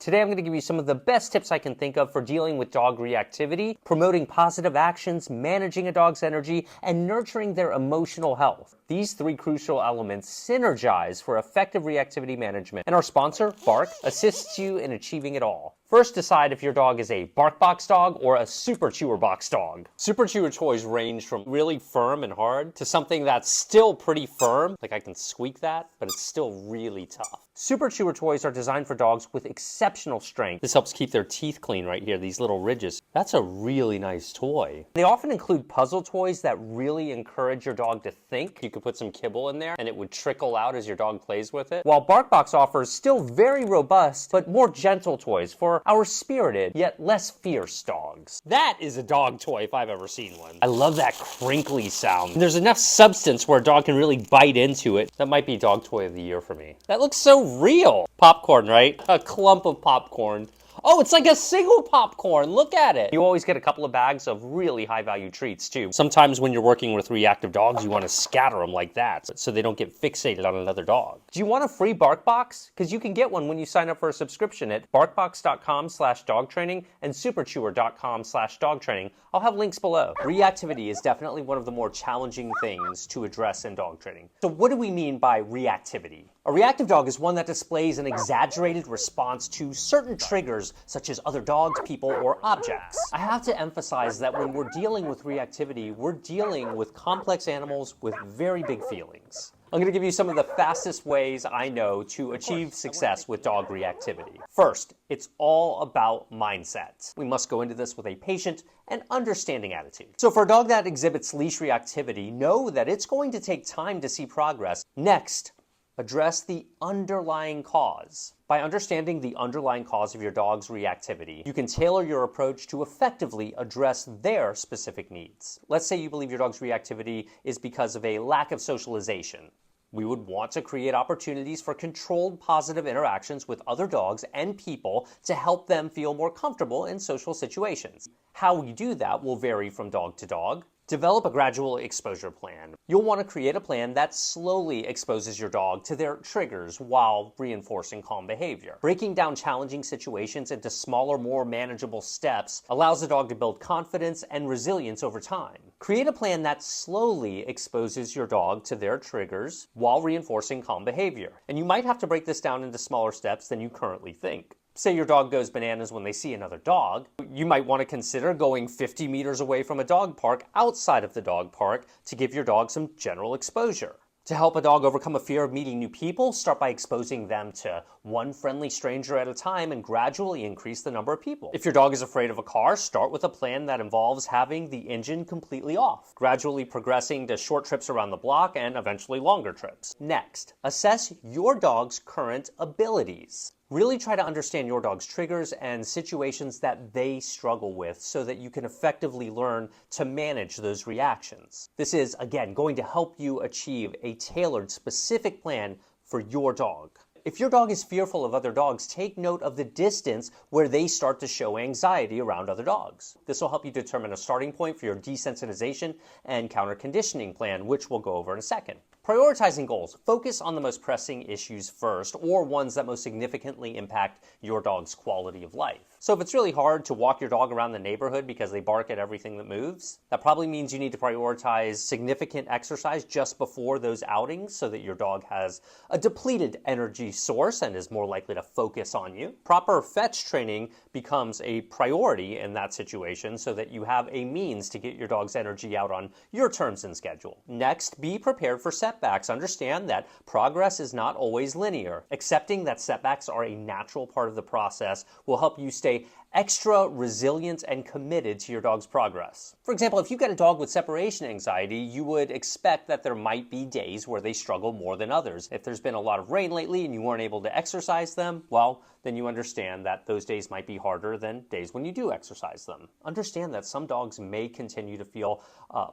Today I'm going to give you some of the best tips I can think of for dealing with dog reactivity, promoting positive actions, managing a dog's energy, and nurturing their emotional health. These three crucial elements synergize for effective reactivity management, and our sponsor, Bark, assists you in achieving it all. First, decide if your dog is a bark box dog or a super chewer box dog. Super chewer toys range from really firm and hard to something that's still pretty firm, like I can squeak that, but it's still really tough. Super chewer toys are designed for dogs with exceptional strength. This helps keep their teeth clean right here, these little ridges. That's a really nice toy. They often include puzzle toys that really encourage your dog to think. You could put some kibble in there and it would trickle out as your dog plays with it. While BarkBox offers still very robust, but more gentle toys for our spirited, yet less fierce dogs. That is a dog toy if I've ever seen one. I love that crinkly sound. There's enough substance where a dog can really bite into it. That might be dog toy of the year for me. That looks so real. Popcorn, right? A clump of popcorn. Oh, it's like a single popcorn. Look at it. You always get a couple of bags of really high-value treats, too. Sometimes when you're working with reactive dogs, you want to scatter them like that so they don't get fixated on another dog. Do you want a free BarkBox? Because you can get one when you sign up for a subscription at barkbox.com/dogtraining and superchewer.com/dogtraining. I'll have links below. Reactivity is definitely one of the more challenging things to address in dog training. So what do we mean by reactivity? A reactive dog is one that displays an exaggerated response to certain triggers, such as other dogs, people, or objects. I have to emphasize that when we're dealing with reactivity, we're dealing with complex animals with very big feelings. I'm going to give you some of the fastest ways I know to achieve success with dog reactivity. First, it's all about mindset. We must go into this with a patient and understanding attitude. So for a dog that exhibits leash reactivity, know that it's going to take time to see progress. Next, address the underlying cause. By understanding the underlying cause of your dog's reactivity, you can tailor your approach to effectively address their specific needs. Let's say you believe your dog's reactivity is because of a lack of socialization. We would want to create opportunities for controlled positive interactions with other dogs and people to help them feel more comfortable in social situations. How we do that will vary from dog to dog. Develop a gradual exposure plan. You'll want to create a plan that slowly exposes your dog to their triggers while reinforcing calm behavior. Breaking down challenging situations into smaller, more manageable steps allows the dog to build confidence and resilience over time. Create a plan that slowly exposes your dog to their triggers while reinforcing calm behavior. And you might have to break this down into smaller steps than you currently think. Say your dog goes bananas when they see another dog. You might want to consider going 50 meters away from a dog park outside of the dog park to give your dog some general exposure. To help a dog overcome a fear of meeting new people, start by exposing them to one friendly stranger at a time and gradually increase the number of people. If your dog is afraid of a car, start with a plan that involves having the engine completely off, gradually progressing to short trips around the block and eventually longer trips. Next, assess your dog's current abilities. Really try to understand your dog's triggers and situations that they struggle with so that you can effectively learn to manage those reactions. This is, again, going to help you achieve a tailored, specific plan for your dog. If your dog is fearful of other dogs, take note of the distance where they start to show anxiety around other dogs. This will help you determine a starting point for your desensitization and counterconditioning plan, which we'll go over in a second. Prioritizing goals. Focus on the most pressing issues first, or ones that most significantly impact your dog's quality of life. So if it's really hard to walk your dog around the neighborhood because they bark at everything that moves, that probably means you need to prioritize significant exercise just before those outings so that your dog has a depleted energy source and is more likely to focus on you. Proper fetch training becomes a priority in that situation so that you have a means to get your dog's energy out on your terms and schedule. Next, be prepared for setbacks. Understand that progress is not always linear. Accepting that setbacks are a natural part of the process will help you stay extra resilient and committed to your dog's progress. For example, if you get a dog with separation anxiety, you would expect that there might be days where they struggle more than others. If there's been a lot of rain lately and you weren't able to exercise them, well, then you understand that those days might be harder than days when you do exercise them. Understand that some dogs may continue to feel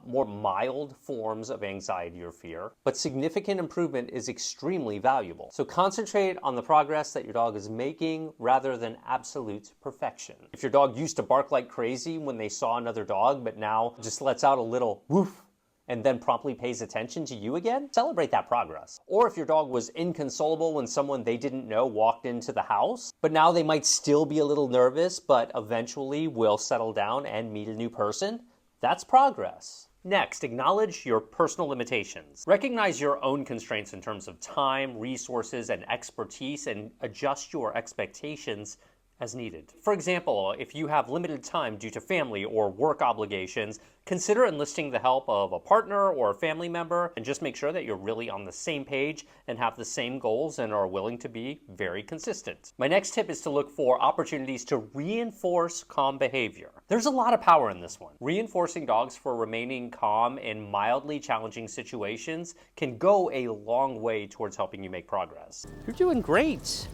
more mild forms of anxiety or fear, but significant improvement is extremely valuable. So concentrate on the progress that your dog is making rather than absolute perfection. If your dog used to bark like crazy when they saw another dog, but now just lets out a little woof and then promptly pays attention to you again, celebrate that progress. Or if your dog was inconsolable when someone they didn't know walked into the house, but now they might still be a little nervous, but eventually will settle down and meet a new person, that's progress. Next, acknowledge your personal limitations. Recognize your own constraints in terms of time, resources, and expertise, and adjust your expectations as needed. For example, if you have limited time due to family or work obligations, consider enlisting the help of a partner or a family member, and just make sure that you're really on the same page and have the same goals and are willing to be very consistent. My next tip is to look for opportunities to reinforce calm behavior. There's a lot of power in this one. Reinforcing dogs for remaining calm in mildly challenging situations can go a long way towards helping you make progress. You're doing great.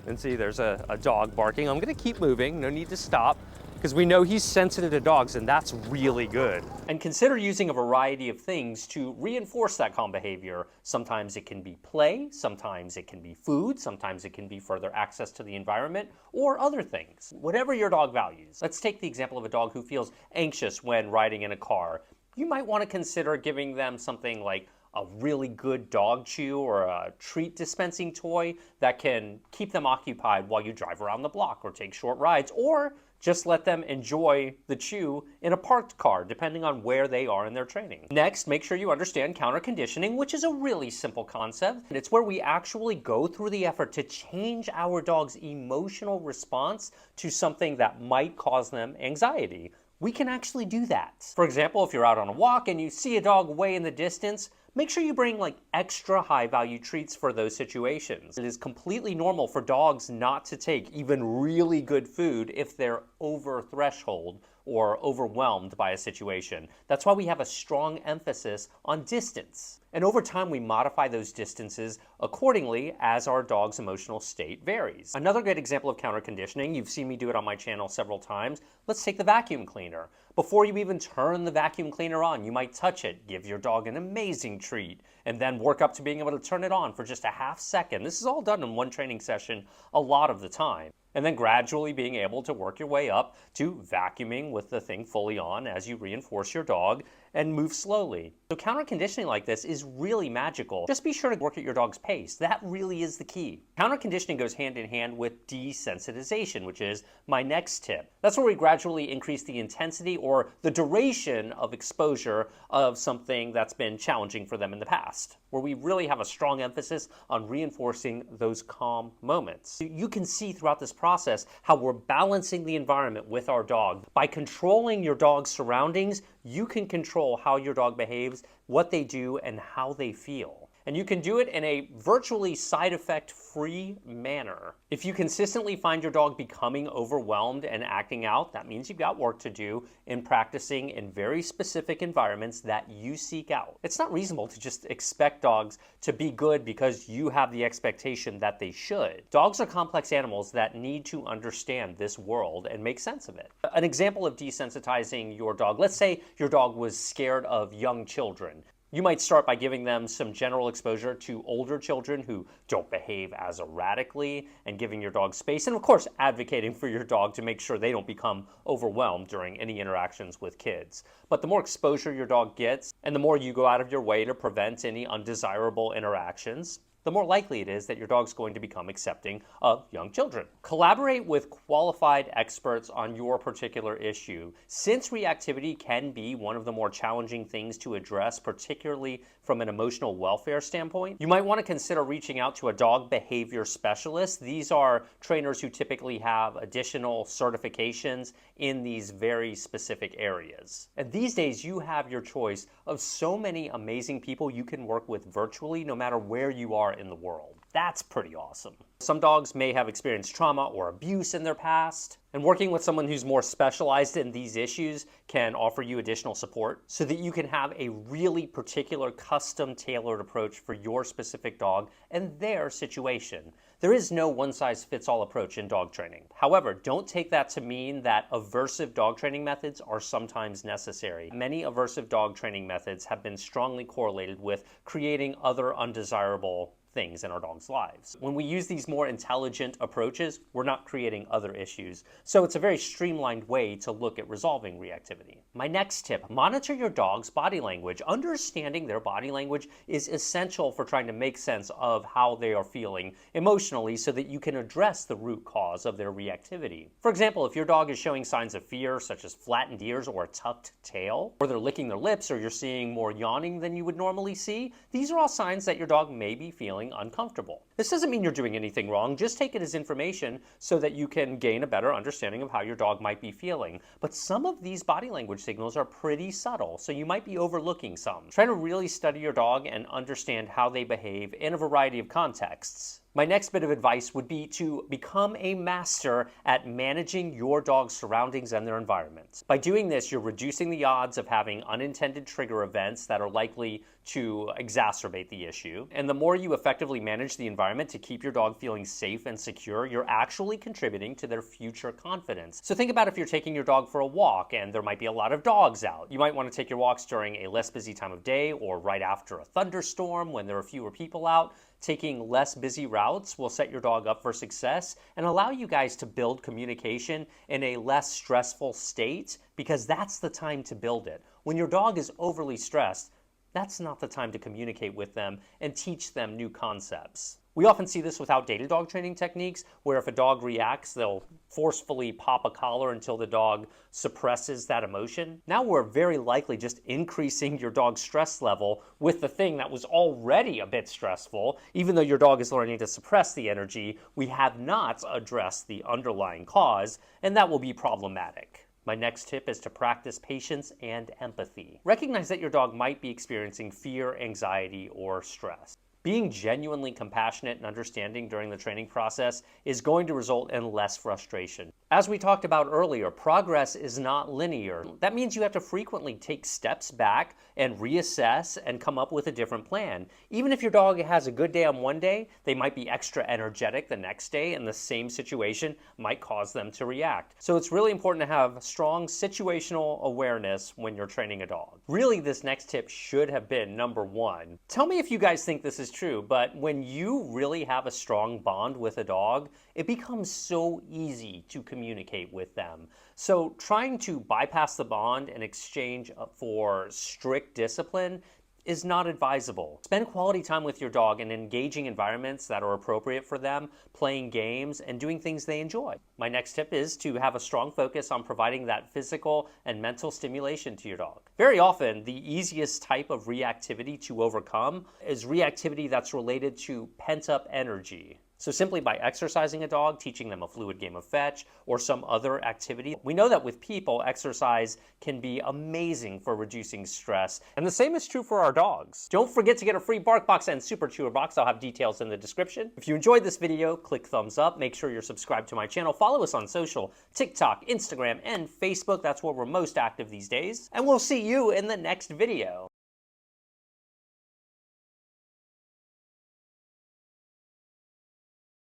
And see, there's a dog barking. I'm gonna keep moving, no need to stop, because we know he's sensitive to dogs, and that's really good. And consider using a variety of things to reinforce that calm behavior. Sometimes it can be play, sometimes it can be food, sometimes it can be further access to the environment, or other things. Whatever your dog values. Let's take the example of a dog who feels anxious when riding in a car. You might want to consider giving them something like a really good dog chew or a treat dispensing toy that can keep them occupied while you drive around the block or take short rides, or just let them enjoy the chew in a parked car, depending on where they are in their training. Next, make sure you understand counterconditioning, which is a really simple concept. It's where we actually go through the effort to change our dog's emotional response to something that might cause them anxiety. We can actually do that. For example, if you're out on a walk and you see a dog way in the distance, make sure you bring like extra high value treats for those situations. It is completely normal for dogs not to take even really good food if they're over threshold or overwhelmed by a situation. That's why we have a strong emphasis on distance. And over time, we modify those distances accordingly as our dog's emotional state varies. Another great example of counterconditioning, you've seen me do it on my channel several times. Let's take the vacuum cleaner. Before you even turn the vacuum cleaner on, you might touch it, give your dog an amazing treat, and then work up to being able to turn it on for just a half second. This is all done in one training session a lot of the time. And then gradually being able to work your way up to vacuuming with the thing fully on as you reinforce your dog and move slowly. So counterconditioning like this is really magical. Just be sure to work at your dog's pace. That really is the key. Counterconditioning goes hand in hand with desensitization, which is my next tip. That's where we gradually increase the intensity or the duration of exposure of something that's been challenging for them in the past, where we really have a strong emphasis on reinforcing those calm moments. You can see throughout this process how we're balancing the environment with our dog. By controlling your dog's surroundings, you can control how your dog behaves, what they do, and how they feel. And you can do it in a virtually side effect free manner. If you consistently find your dog becoming overwhelmed and acting out, that means you've got work to do in practicing in very specific environments that you seek out. It's not reasonable to just expect dogs to be good because you have the expectation that they should. Dogs are complex animals that need to understand this world and make sense of it. An example of desensitizing your dog, let's say your dog was scared of young children. You might start by giving them some general exposure to older children who don't behave as erratically and giving your dog space, and of course advocating for your dog to make sure they don't become overwhelmed during any interactions with kids. But the more exposure your dog gets and the more you go out of your way to prevent any undesirable interactions, the more likely it is that your dog's going to become accepting of young children. Collaborate with qualified experts on your particular issue. Since reactivity can be one of the more challenging things to address, particularly from an emotional welfare standpoint, you might want to consider reaching out to a dog behavior specialist. These are trainers who typically have additional certifications in these very specific areas. And these days, you have your choice of so many amazing people you can work with virtually, no matter where you are in the world. That's pretty awesome. Some dogs may have experienced trauma or abuse in their past, and working with someone who's more specialized in these issues can offer you additional support so that you can have a really particular custom-tailored approach for your specific dog and their situation. There is no one-size-fits-all approach in dog training. However, don't take that to mean that aversive dog training methods are sometimes necessary. Many aversive dog training methods have been strongly correlated with creating other undesirable things in our dogs' lives. When we use these more intelligent approaches, we're not creating other issues. So it's a very streamlined way to look at resolving reactivity. My next tip, monitor your dog's body language. Understanding their body language is essential for trying to make sense of how they are feeling emotionally so that you can address the root cause of their reactivity. For example, if your dog is showing signs of fear, such as flattened ears or a tucked tail, or they're licking their lips, or you're seeing more yawning than you would normally see, these are all signs that your dog may be feeling uncomfortable. This doesn't mean you're doing anything wrong, just take it as information so that you can gain a better understanding of how your dog might be feeling. But some of these body language signals are pretty subtle, so you might be overlooking some. Try to really study your dog and understand how they behave in a variety of contexts. My next bit of advice would be to become a master at managing your dog's surroundings and their environment. By doing this, you're reducing the odds of having unintended trigger events that are likely to exacerbate the issue. And the more you effectively manage the environment to keep your dog feeling safe and secure, you're actually contributing to their future confidence. So think about if you're taking your dog for a walk and there might be a lot of dogs out. You might want to take your walks during a less busy time of day or right after a thunderstorm when there are fewer people out. Taking less busy routes will set your dog up for success and allow you guys to build communication in a less stressful state, because that's the time to build it. When your dog is overly stressed, that's not the time to communicate with them and teach them new concepts. We often see this with outdated dog training techniques, where if a dog reacts, they'll forcefully pop a collar until the dog suppresses that emotion. Now we're very likely just increasing your dog's stress level with the thing that was already a bit stressful. Even though your dog is learning to suppress the energy, we have not addressed the underlying cause, and that will be problematic. My next tip is to practice patience and empathy. Recognize that your dog might be experiencing fear, anxiety, or stress. Being genuinely compassionate and understanding during the training process is going to result in less frustration. As we talked about earlier, progress is not linear. That means you have to frequently take steps back and reassess and come up with a different plan. Even if your dog has a good day on one day, they might be extra energetic the next day, and the same situation might cause them to react. So it's really important to have strong situational awareness when you're training a dog. Really, this next tip should have been number 1. Tell me if you guys think this is true, but when you really have a strong bond with a dog, it becomes so easy to communicate with them. So trying to bypass the bond in exchange for strict discipline is not advisable. Spend quality time with your dog in engaging environments that are appropriate for them, playing games, and doing things they enjoy. My next tip is to have a strong focus on providing that physical and mental stimulation to your dog. Very often, the easiest type of reactivity to overcome is reactivity that's related to pent-up energy. So simply by exercising a dog, teaching them a fluid game of fetch, or some other activity. We know that with people, exercise can be amazing for reducing stress. And the same is true for our dogs. Don't forget to get a free Bark Box and Super Chewer Box. I'll have details in the description. If you enjoyed this video, click thumbs up. Make sure you're subscribed to my channel. Follow us on social, TikTok, Instagram, and Facebook. That's where we're most active these days. And we'll see you in the next video.